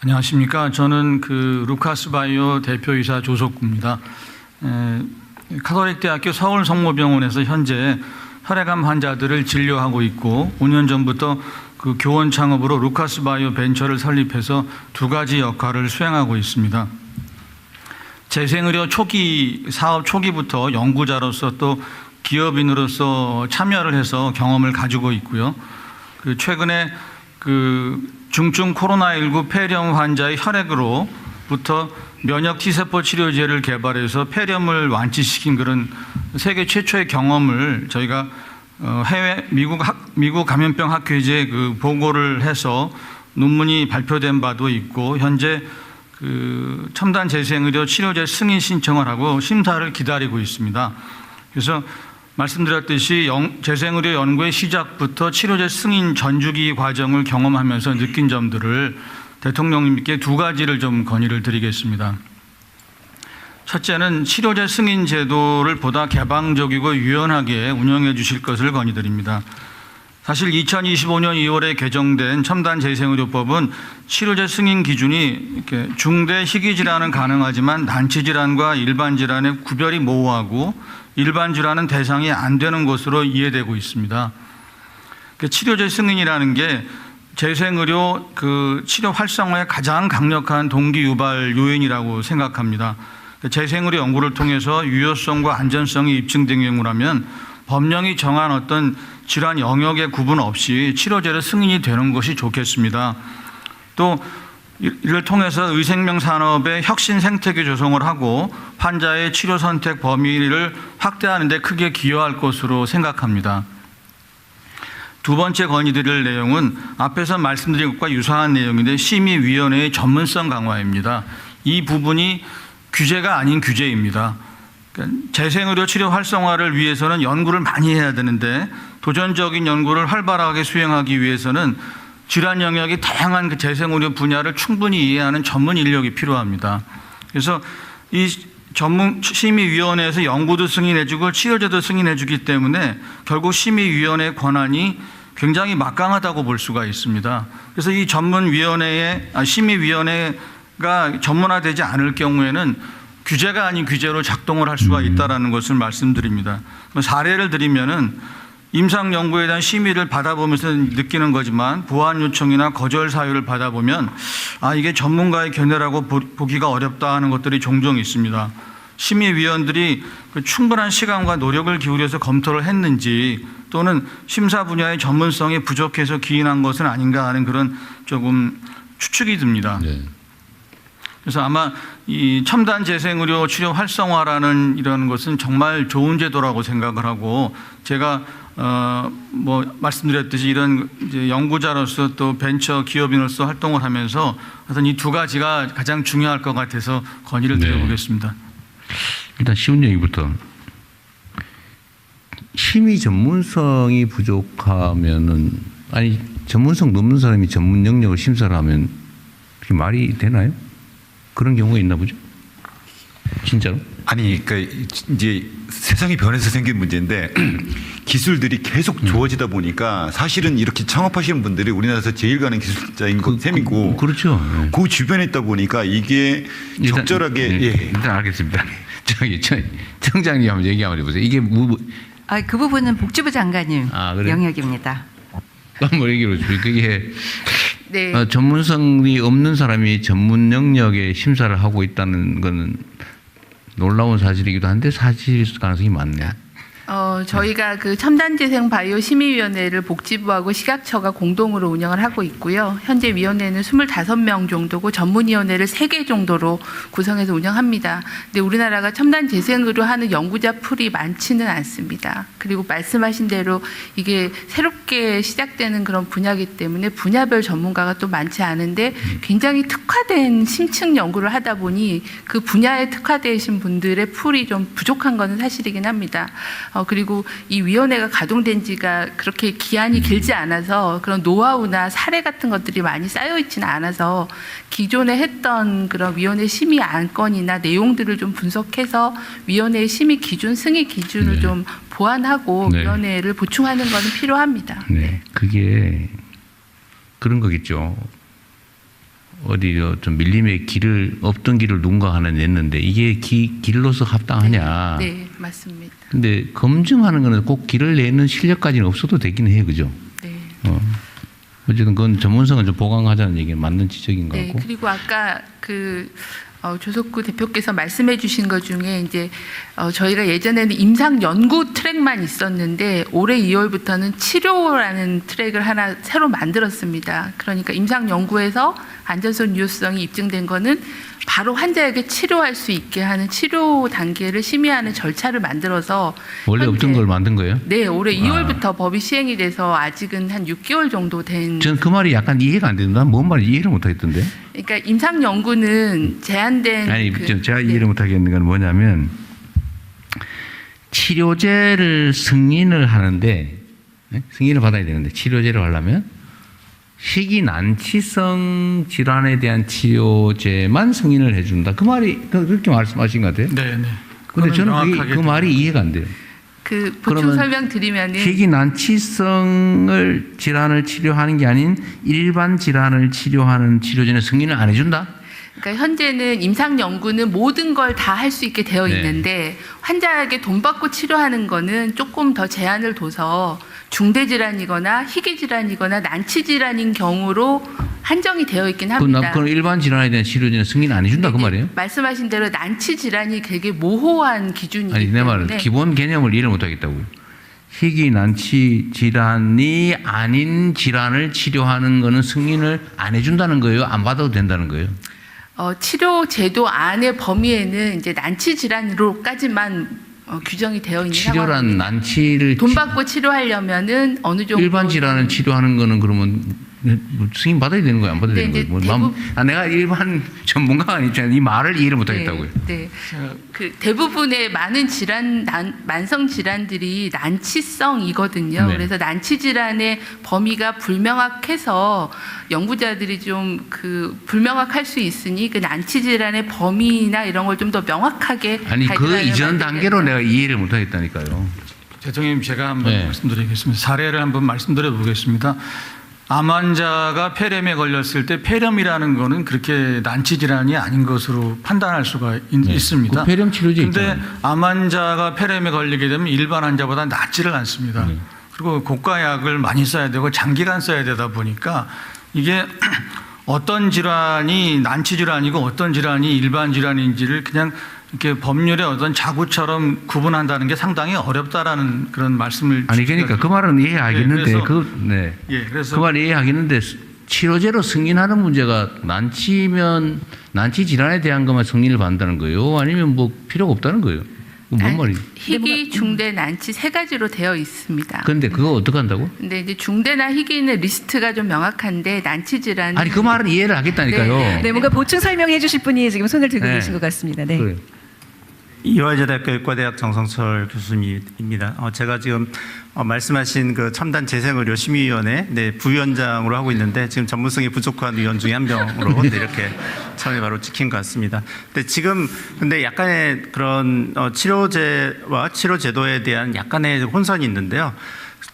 안녕하십니까. 저는 루카스 바이오 대표이사 조석구입니다. 카톨릭 대학교 서울 성모병원에서 현재 혈액암 환자들을 진료하고 있고 5년 전부터 교원 창업으로 루카스 바이오 벤처를 설립해서 두 가지 역할을 수행하고 있습니다. 재생의료 사업 초기부터 연구자로서 또 기업인으로서 참여를 해서 경험을 가지고 있고요. 최근에 중증 코로나19 폐렴 환자의 혈액으로부터 면역 T세포 치료제를 개발해서 폐렴을 완치시킨 그런 세계 최초의 경험을 저희가 미국 감염병 학회지에 보고를 해서 논문이 발표된 바도 있고 현재 첨단 재생의료 치료제 승인 신청을 하고 심사를 기다리고 있습니다. 그래서 말씀드렸듯이 재생의료 연구의 시작부터 치료제 승인 전주기 과정을 경험하면서 느낀 점들을 대통령님께 두 가지를 좀 건의를 드리겠습니다. 첫째는 치료제 승인 제도를 보다 개방적이고 유연하게 운영해 주실 것을 건의드립니다. 사실 2025년 2월에 개정된 첨단 재생의료법은 치료제 승인 기준이 이렇게 중대 희귀질환은 가능하지만 난치질환과 일반 질환의 구별이 모호하고 일반 질환은 대상이 안 되는 것으로 이해되고 있습니다. 치료제 승인이라는 게 재생의료 치료 활성화에 가장 강력한 동기 유발 요인이라고 생각합니다. 재생의료 연구를 통해서 유효성과 안전성이 입증된 경우라면 법령이 정한 어떤 질환 영역의 구분 없이 치료제로 승인이 되는 것이 좋겠습니다. 또 이를 통해서 의생명 산업의 혁신 생태계 조성을 하고 환자의 치료 선택 범위를 확대하는 데 크게 기여할 것으로 생각합니다. 두 번째 건의드릴 내용은 앞에서 말씀드린 것과 유사한 내용인데 심의위원회의 전문성 강화입니다. 이 부분이 규제가 아닌 규제입니다. 재생의료 치료 활성화를 위해서는 연구를 많이 해야 되는데 도전적인 연구를 활발하게 수행하기 위해서는 질환 영역이 다양한 재생의료 분야를 충분히 이해하는 전문 인력이 필요합니다. 그래서 이 전문 심의위원회에서 연구도 승인해주고 치료제도 승인해주기 때문에 결국 심의위원회의 권한이 굉장히 막강하다고 볼 수가 있습니다. 그래서 이 심의위원회가 전문화되지 않을 경우에는 규제가 아닌 규제로 작동을 할 수가 있다는 것을 말씀드립니다. 사례를 드리면은 임상 연구에 대한 심의를 받아보면서 느끼는 거지만 보완 요청이나 거절 사유를 받아보면 이게 전문가의 견해라고 보기가 어렵다 하는 것들이 종종 있습니다. 심의위원들이 충분한 시간과 노력을 기울여서 검토를 했는지 또는 심사 분야의 전문성이 부족해서 기인한 것은 아닌가 하는 그런 조금 추측이 듭니다. 네. 그래서 아마 이 첨단 재생의료 치료 활성화라는 이런 것은 정말 좋은 제도라고 생각을 하고 제가 말씀드렸듯이 이런 이제 연구자로서 또 벤처 기업인으로서 활동을 하면서 하여튼 이 두 가지가 가장 중요할 것 같아서 건의를 드려보겠습니다. 일단 쉬운 얘기부터. 심의 전문성이 부족하면은 전문성 넘는 사람이 전문 영역을 심사를 하면 그게 말이 되나요? 그런 경우가 있나 보죠? 진짜로? 이제 세상이 변해서 생긴 문제인데 기술들이 계속 좋아지다 보니까 사실은 이렇게 창업하시는 분들이 우리나라에서 제일 가는 기술자인 셈이고 그렇죠. 그 주변에 있다 보니까 이게 적절하게 일단 알겠습니다. 저기 청장님 한번 얘기 한번 해보세요. 이게 그 부분은 복지부 장관님 그래요? 영역입니다. 한번 얘기를 해주세요. 그게 네. 전문성이 없는 사람이 전문 영역에 심사를 하고 있다는 것은 놀라운 사실이기도 한데 사실 가능성이 많네요. 저희가 첨단재생 바이오 심의위원회를 복지부하고 식약처가 공동으로 운영을 하고 있고요. 현재 위원회는 25명 정도고 전문위원회를 3개 정도로 구성해서 운영합니다. 근데 우리나라가 첨단재생으로 하는 연구자 풀이 많지는 않습니다. 그리고 말씀하신 대로 이게 새롭게 시작되는 그런 분야이기 때문에 분야별 전문가가 또 많지 않은데 굉장히 특화된 심층 연구를 하다 보니 그 분야에 특화되신 분들의 풀이 좀 부족한 것은 사실이긴 합니다. 그리고 이 위원회가 가동된 지가 그렇게 기한이 길지 않아서 그런 노하우나 사례 같은 것들이 많이 쌓여 있지는 않아서 기존에 했던 그런 위원회 심의 안건이나 내용들을 좀 분석해서 위원회의 심의 기준, 승인 기준을 좀 보완하고 위원회를 보충하는 것은 필요합니다. 그게 그런 거겠죠. 어디 좀 밀림의 길을 없던 길을 누군가 하나 냈는데 이게 길로서 합당하냐? 네, 맞습니다. 근데 검증하는 거는 꼭 길을 내는 실력까지는 없어도 되긴 해요, 그죠? 네. 어쨌든 그건 전문성은 좀 보강하자는 얘기는 맞는 지적인 것 네, 같고. 그리고 아까 조석구 대표께서 말씀해 주신 것 중에 이제 저희가 예전에는 임상 연구 트랙만 있었는데 올해 2월부터는 치료라는 트랙을 하나 새로 만들었습니다. 그러니까 임상 연구에서 안전성 유효성이 입증된 거는 바로 환자에게 치료할 수 있게 하는 치료 단계를 심의하는 절차를 만들어서 원래 없던 현재- 걸 만든 거예요? 네, 올해 2월부터 법이 시행이 돼서 아직은 한 6개월 정도 된. 저는 그 말이 약간 이해가 안 되는데, 뭔 말인지 이해를 못 하겠던데. 그러니까 임상 연구는 제한된. 아니, 제가 네. 이해를 못 하겠는 건 뭐냐면, 치료제를 승인을 하는데, 승인을 받아야 되는데, 치료제를 하려면, 희귀난치성 질환에 대한 치료제만 승인을 해준다. 그 말이, 그렇게 말씀하신 것 같아요. 네, 네. 근데 그거는 저는 명확하게 그 말이 이해가 안 돼요. 그 보충 그러면 설명 드리면은 희귀난치성을 질환을 치료하는 게 아닌 일반 질환을 치료하는 치료제는 승인을 안 해준다? 그러니까 현재는 임상 연구는 모든 걸 다 할 수 있게 되어 네. 있는데 환자에게 돈 받고 치료하는 거는 조금 더 제한을 둬서 중대 질환이거나 희귀 질환이거나 난치 질환인 경우로 한정이 되어 있긴 합니다. 그럼 일반 질환에 대한 치료제는 승인 안 해준다 그 네, 말이에요? 말씀하신 대로 난치 질환이 되게 모호한 기준이기 아니 내 말은 때문에 기본 개념을 이해를 못 하겠다고요. 희귀 난치 질환이 아닌 질환을 치료하는 거는 승인을 안 해준다는 거예요? 안 받아도 된다는 거예요? 치료 제도 안의 범위에는 이제 난치 질환으로까지만 규정이 되어 있는 치료란 상황입니다. 난치를 돈 받고 치료하려면은 어느 정도 일반 질환을 치료하는 거는 그러면 뭐 승인 받아야 되는 거예요? 안 받아야 네, 되는 거예요? 이제 내가 일반 전문가가 아니잖아요. 이 말을 이해를 못 하겠다고요. 네. 그 대부분의 많은 만성 질환들이 난치성이거든요. 네. 그래서 난치 질환의 범위가 불명확해서 연구자들이 좀 불명확할 수 있으니 그 난치 질환의 범위나 이런 걸 좀 더 명확하게 아니 그 가이드라인을 이전 단계로 만들겠다. 내가 이해를 못 하겠다니까요. 대통령님 제가 한번 네. 말씀드리겠습니다. 사례를 한번 말씀드려 보겠습니다. 암 환자가 폐렴에 걸렸을 때 폐렴이라는 거는 그렇게 난치 질환이 아닌 것으로 판단할 수가 있습니다. 그 폐렴 치료제 근데 있잖아요. 암 환자가 폐렴에 걸리게 되면 일반 환자보다 낫지를 않습니다. 그리고 고가 약을 많이 써야 되고 장기간 써야 되다 보니까 이게 어떤 질환이 난치 질환이고 어떤 질환이 일반 질환인지를 그냥 이렇게 법률의 어떤 자구처럼 구분한다는 게 상당히 어렵다라는 그런 말씀을 아니 그러니까 그 말은 이해하겠는데 네, 그 그래서 말 이해하겠는데 치료제로 승인하는 문제가 난치 질환에 대한 것만 승인을 받는다는 거예요? 아니면 뭐 필요가 없다는 거예요? 뭔 말이에요? 희귀, 중대, 난치 세 가지로 되어 있습니다. 그런데 그거 어떻게 한다고? 근데 이제 중대나 희귀는 리스트가 좀 명확한데 난치 질환 아니 그 말은 이해를 하겠다니까요. 네, 뭔가 보충 설명해 주실 분이 지금 손을 들고 네. 계신 것 같습니다. 네. 그래요. 이화여자대학교 의과대학 정성철 교수님입니다. 제가 지금 말씀하신 그 첨단 재생의료 심의위원회 부위원장으로 하고 있는데 지금 전문성이 부족한 위원 중에 한 명으로 이렇게 처음에 바로 찍힌 것 같습니다. 근데 약간의 그런 치료제와 치료제도에 대한 약간의 혼선이 있는데요.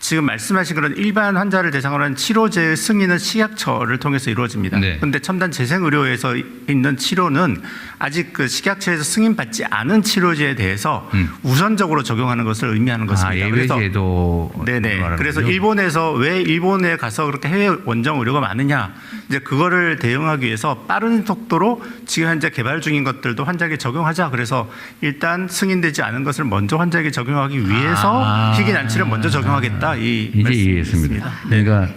지금 말씀하신 그런 일반 환자를 대상으로 한 치료제의 승인은 식약처를 통해서 이루어집니다. 네. 그런데 첨단 재생의료에서 있는 치료는 아직 그 식약처에서 승인받지 않은 치료제에 대해서 우선적으로 적용하는 것을 의미하는 것입니다. 예외제도 네네. 그래서 일본에서 왜 일본에 가서 그렇게 해외 원정 의료가 많으냐, 이제 그거를 대응하기 위해서 빠른 속도로 지금 현재 개발 중인 것들도 환자에게 적용하자. 그래서 일단 승인되지 않은 것을 먼저 환자에게 적용하기 위해서 희귀 난치를 먼저 적용하겠다. 이 이제 말씀이 이해했습니다. 있습니다. 그러니까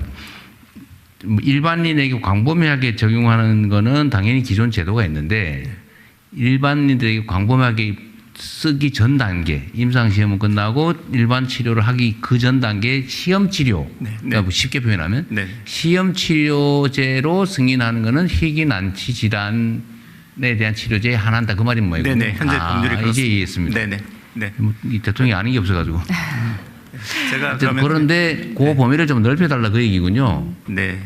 일반인에게 광범위하게 적용하는 거는 당연히 기존 제도가 있는데 일반인들에게 광범위하게 쓰기 전 단계 임상 시험은 끝나고 일반 치료를 하기 그 전 단계 시험 치료 그러니까 쉽게 표현하면 네. 시험 치료제로 승인하는 거는 희귀 난치 질환에 대한 치료제에 한한다 그 말인 모양이군요. 네네. 현재 법률이 그렇습니다. 이제 이해했습니다. 네네. 네. 이 대통령이 아는 게 없어가지고. 제가 그런데 그 범위를 좀 넓혀달라 그 얘기군요. 네.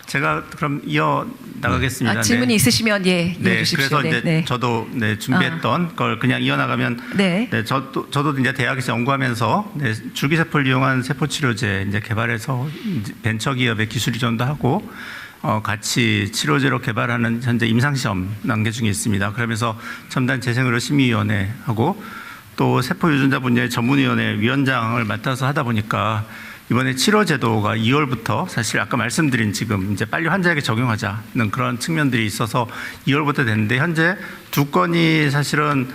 제가 그럼 이어 나가겠습니다. 질문이 있으시면 이해 네, 주십시오. 그래서 이제 저도 준비했던 걸 그냥 이어나가면 네. 저도 이제 대학에서 연구하면서 줄기세포를 이용한 세포 치료제 이제 개발해서 이제 벤처 기업에 기술 이전도 하고 같이 치료제로 개발하는 현재 임상시험 단계 중에 있습니다. 그러면서 첨단 재생의료 심의위원회하고 또 세포 유전자 분야의 전문위원회 위원장을 맡아서 하다 보니까 이번에 치료제도가 2월부터 사실 아까 말씀드린 지금 이제 빨리 환자에게 적용하자는 그런 측면들이 있어서 2월부터 됐는데 현재 2건이 사실은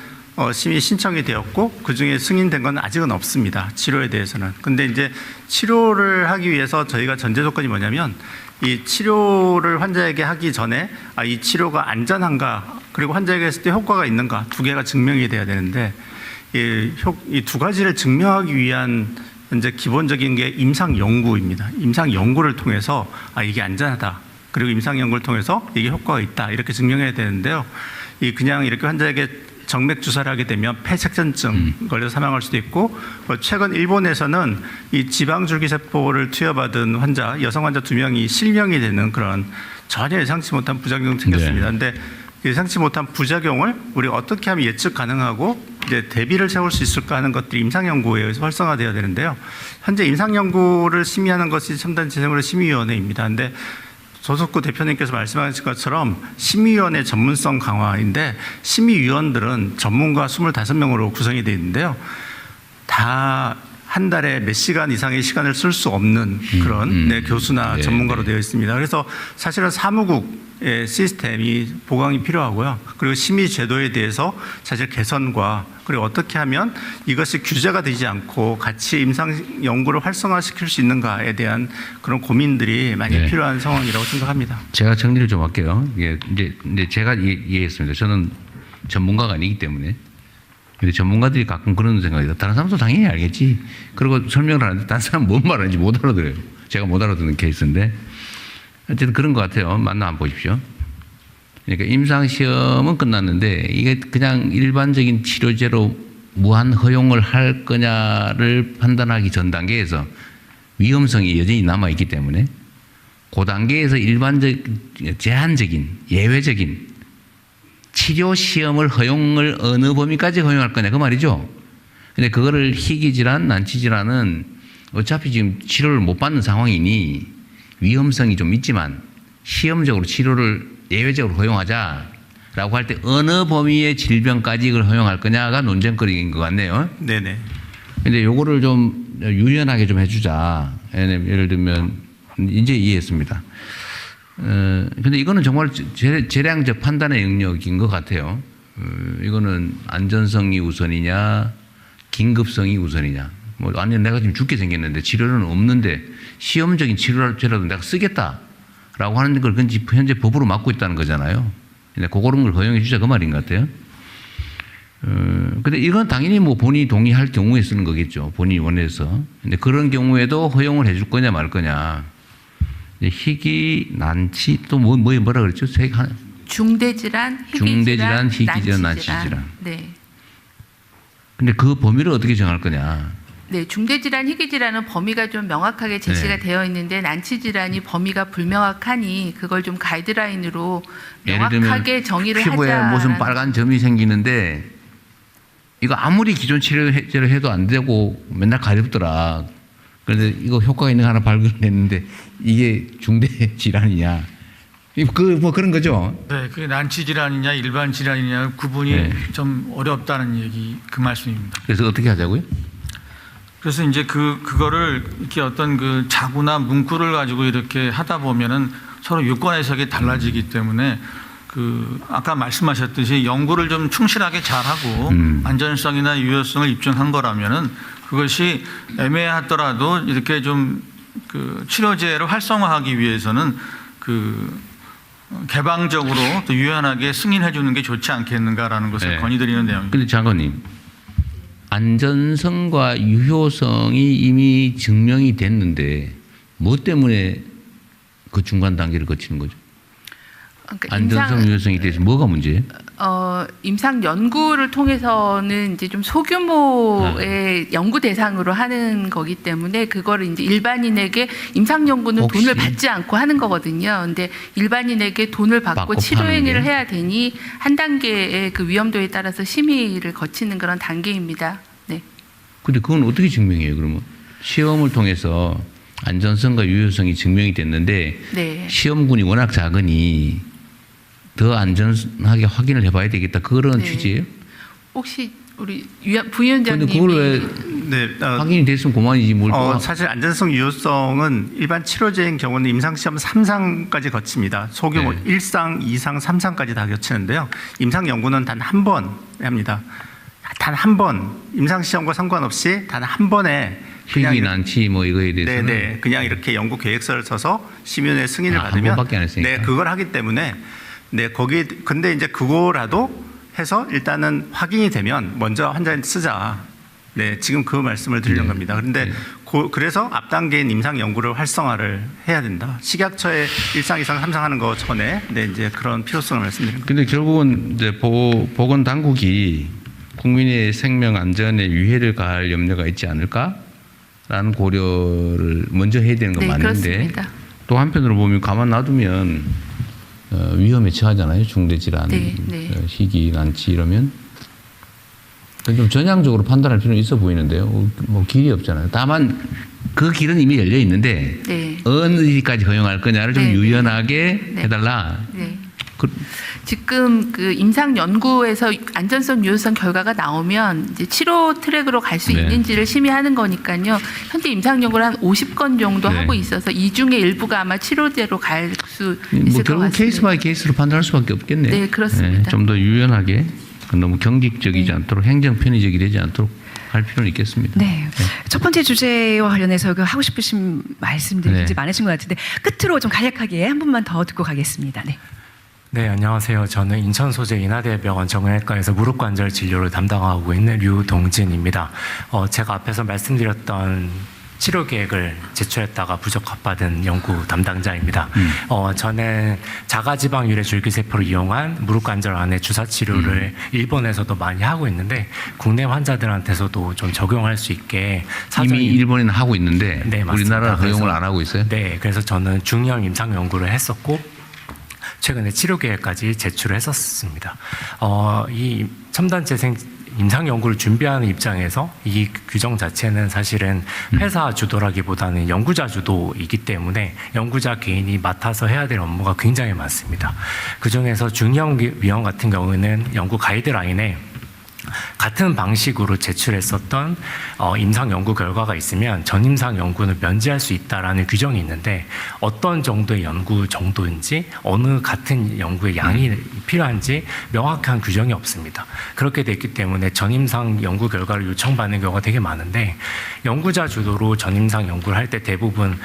심의 신청이 되었고 그중에 승인된 건 아직은 없습니다. 치료에 대해서는. 근데 이제 치료를 하기 위해서 저희가 전제 조건이 뭐냐면 이 치료를 환자에게 하기 전에 이 치료가 안전한가 그리고 환자에게 했을 때 효과가 있는가 두 개가 증명이 돼야 되는데 이 두 가지를 증명하기 위한 현재 기본적인 게 임상 연구입니다. 임상 연구를 통해서 이게 안전하다. 그리고 임상 연구를 통해서 이게 효과가 있다. 이렇게 증명해야 되는데요. 그냥 이렇게 환자에게 정맥 주사를 하게 되면 폐색전증 걸려서 사망할 수도 있고 최근 일본에서는 이 지방줄기세포를 투여받은 환자, 여성 환자 2명이 실명이 되는 그런 전혀 예상치 못한 부작용이 생겼습니다. 그런데 예상치 못한 부작용을 우리가 어떻게 하면 예측 가능하고 이제 대비를 세울 수 있을까 하는 것들이 임상연구에 의해서 활성화되어야 되는데요. 현재 임상연구를 심의하는 것이 첨단재생의료 심의위원회입니다. 그런데 조석구 대표님께서 말씀하신 것처럼 심의위원회 전문성 강화인데 심의위원들은 전문가 25명으로 구성이 되어 있는데요. 다 한 달에 몇 시간 이상의 시간을 쓸 수 없는 그런 교수나 전문가로 되어 있습니다. 그래서 사실은 사무국의 시스템이 보강이 필요하고요. 그리고 심의 제도에 대해서 사실 개선과 그리고 어떻게 하면 이것이 규제가 되지 않고 같이 임상 연구를 활성화시킬 수 있는가에 대한 그런 고민들이 많이 필요한 상황이라고 생각합니다. 제가 정리를 좀 할게요. 이게 이제 제가 이해했습니다. 저는 전문가가 아니기 때문에. 근데 전문가들이 가끔 그런 생각이 다른 사람도 당연히 알겠지. 그리고 설명을 하는데 다른 사람 뭔 말하는지 못 알아들어요. 제가 못 알아듣는 케이스인데 어쨌든 그런 것 같아요. 맞나 한번 보십시오. 그러니까 임상시험은 끝났는데 이게 그냥 일반적인 치료제로 무한 허용을 할 거냐를 판단하기 전 단계에서 위험성이 여전히 남아있기 때문에 그 단계에서 제한적인 예외적인 치료 시험을 허용을 어느 범위까지 허용할 거냐 그 말이죠. 근데 그거를 희귀질환, 난치질환은 어차피 지금 치료를 못 받는 상황이니 위험성이 좀 있지만 시험적으로 치료를 예외적으로 허용하자라고 할 때 어느 범위의 질병까지 이걸 허용할 거냐가 논쟁거리인 것 같네요. 네네. 근데 요거를 좀 유연하게 좀 해주자. 예를 들면 이제 이해했습니다. 근데 이거는 정말 재량적 판단의 영역인 것 같아요. 이거는 안전성이 우선이냐, 긴급성이 우선이냐. 뭐 아니 내가 지금 죽게 생겼는데 치료는 없는데 시험적인 치료라도 내가 쓰겠다라고 하는 걸 현재 법으로 막고 있다는 거잖아요. 근데 그런 걸 허용해 주자 그 말인 것 같아요. 근데 이건 당연히 뭐 본인이 동의할 경우에 쓰는 거겠죠. 본인이 원해서. 근데 그런 경우에도 허용을 해줄 거냐 말 거냐. 희귀, 난치 또 뭐라 그랬죠? 중대질환, 희귀질환, 난치질환. 네. 근데 그 범위를 어떻게 정할 거냐? 네, 중대질환, 희귀질환은 범위가 좀 명확하게 제시가 되어 있는데 난치질환이 범위가 불명확하니 그걸 좀 가이드라인으로 명확하게 정의를 하자. 피부에 무슨 빨간 점이 생기는데 이거 아무리 기존 치료제를 해도 안 되고 맨날 가렵더라. 그런데 이거 효과가 있는 거 하나 발견했는데 이게 중대 질환이냐? 뭐 그런 거죠. 네, 그게 난치 질환이냐 일반 질환이냐 구분이 좀 어렵다는 얘기 그 말씀입니다. 그래서 어떻게 하자고요? 그래서 이제 그거를 이렇게 어떤 그 자구나 문구를 가지고 이렇게 하다 보면은 서로 유권 해석이 달라지기 때문에 아까 말씀하셨듯이 연구를 좀 충실하게 잘하고 안전성이나 유효성을 입증한 거라면은 그것이 애매하더라도 이렇게 좀 치료제를 활성화하기 위해서는 개방적으로 또 유연하게 승인해 주는 게 좋지 않겠는가라는 것을 건의드리는 내용입니다. 그런데 장관님, 안전성과 유효성이 이미 증명이 됐는데 뭐 때문에 그 중간 단계를 거치는 거죠? 그러니까 안전성, 유효성에 대해서 뭐가 문제예요? 임상 연구를 통해서는 이제 좀 소규모의 연구 대상으로 하는 거기 때문에 그거를 이제 일반인에게 임상 연구는 돈을 받지 않고 하는 거거든요. 근데 일반인에게 돈을 받고 치료 행위를 해야 되니 한 단계의 그 위험도에 따라서 심의를 거치는 그런 단계입니다. 네. 근데 그건 어떻게 증명해요, 그러면? 시험을 통해서 안전성과 유효성이 증명이 됐는데 네. 시험군이 워낙 작으니 더 안전하게 확인을 해봐야 되겠다. 그런 네. 취지예요? 혹시 우리 그런데 부위원장님이 그걸 왜 네, 확인이 됐으면 그만이지 뭘 또. 사실 안전성 유효성은 일반 치료제인 경우는 임상시험 3상까지 거칩니다. 소규모 네. 1상, 2상, 3상까지 다 거치는데요. 임상 연구는 단 한 번 합니다. 단 한 번 임상시험과 상관없이 단 한 번에 희귀 난치 뭐 이거에 대해서는 네네 그냥 이렇게 연구 계획서를 써서 심의원의 승인을 한 받으면 번밖에 안 했으니까. 네 그걸 하기 때문에 네 거기 근데 이제 그거라도 해서 일단은 확인이 되면 먼저 환자한테 쓰자. 네 지금 그 말씀을 드리는 겁니다. 그런데 네. 그래서 앞 단계인 임상 연구를 활성화를 해야 된다. 식약처에 1상, 2상, 3상 하는 거 전에 네 이제 그런 필요성을 말씀드린 겁니다. 근데 결국은 이제 보건 당국이 국민의 생명 안전에 위해를 가할 염려가 있지 않을까라는 고려를 먼저 해야 되는 건 네, 맞는데 그렇습니다. 또 한편으로 보면 가만 놔두면 위험에 처하잖아요. 중대 질환, 네, 네. 희귀 난치 이러면 좀 전향적으로 판단할 필요는 있어 보이는데요. 뭐 길이 없잖아요. 다만 그 길은 이미 열려 있는데 네. 어디까지 허용할 거냐를 좀 네, 네. 유연하게 네. 해달라. 네. 그, 지금 그 임상 연구에서 안전성 유효성 결과가 나오면 이제 치료 트랙으로 갈 수 네. 있는지를 심의하는 거니까요. 현재 임상 연구를 한 50건 정도 네. 하고 있어서 이 중에 일부가 아마 치료제로 갈 수 뭐 있을 것 결국 같습니다. 케이스 바이 케이스로 판단할 수밖에 없겠네요. 네, 그렇습니다. 좀 더 유연하게 너무 경직적이지 네. 않도록 행정 편의적이 되지 않도록 할 필요는 있겠습니다. 네. 첫 번째 주제와 관련해서 그 하고 싶으신 말씀들이 네. 굉장히 많으신 것 같은데 끝으로 좀 간략하게 한 분만 더 듣고 가겠습니다. 네. 네, 안녕하세요. 저는 인천 소재 인하대병원 정형외과에서 무릎 관절 진료를 담당하고 있는 류동진입니다. 제가 앞에서 말씀드렸던 치료 계획을 제출했다가 부적합받은 연구 담당자입니다. 저는 자가지방 유래 줄기세포를 이용한 무릎 관절 안에 주사 치료를 일본에서도 많이 하고 있는데 국내 환자들한테서도 좀 적용할 수 있게 이미 일본에는 하고 있는데 네, 맞습니다. 우리나라 허용을 그래서- 안 하고 있어요. 네, 그래서 저는 중형 임상 연구를 했었고 최근에 치료 계획까지 제출을 했었습니다. 이 첨단 재생 임상 연구를 준비하는 입장에서 이 규정 자체는 사실은 회사 주도라기보다는 연구자 주도이기 때문에 연구자 개인이 맡아서 해야 될 업무가 굉장히 많습니다. 그 중에서 중형 위원 같은 경우는 연구 가이드라인에 같은 방식으로 제출했었던 임상 연구 결과가 있으면 전임상 연구는 면제할 수 있다라는 규정이 있는데 어떤 정도의 연구 정도인지 어느 같은 연구의 양이 필요한지 명확한 규정이 없습니다. 그렇게 됐기 때문에 전임상 연구 결과를 요청받는 경우가 되게 많은데 연구자 주도로 전임상 연구를 할 때 대부분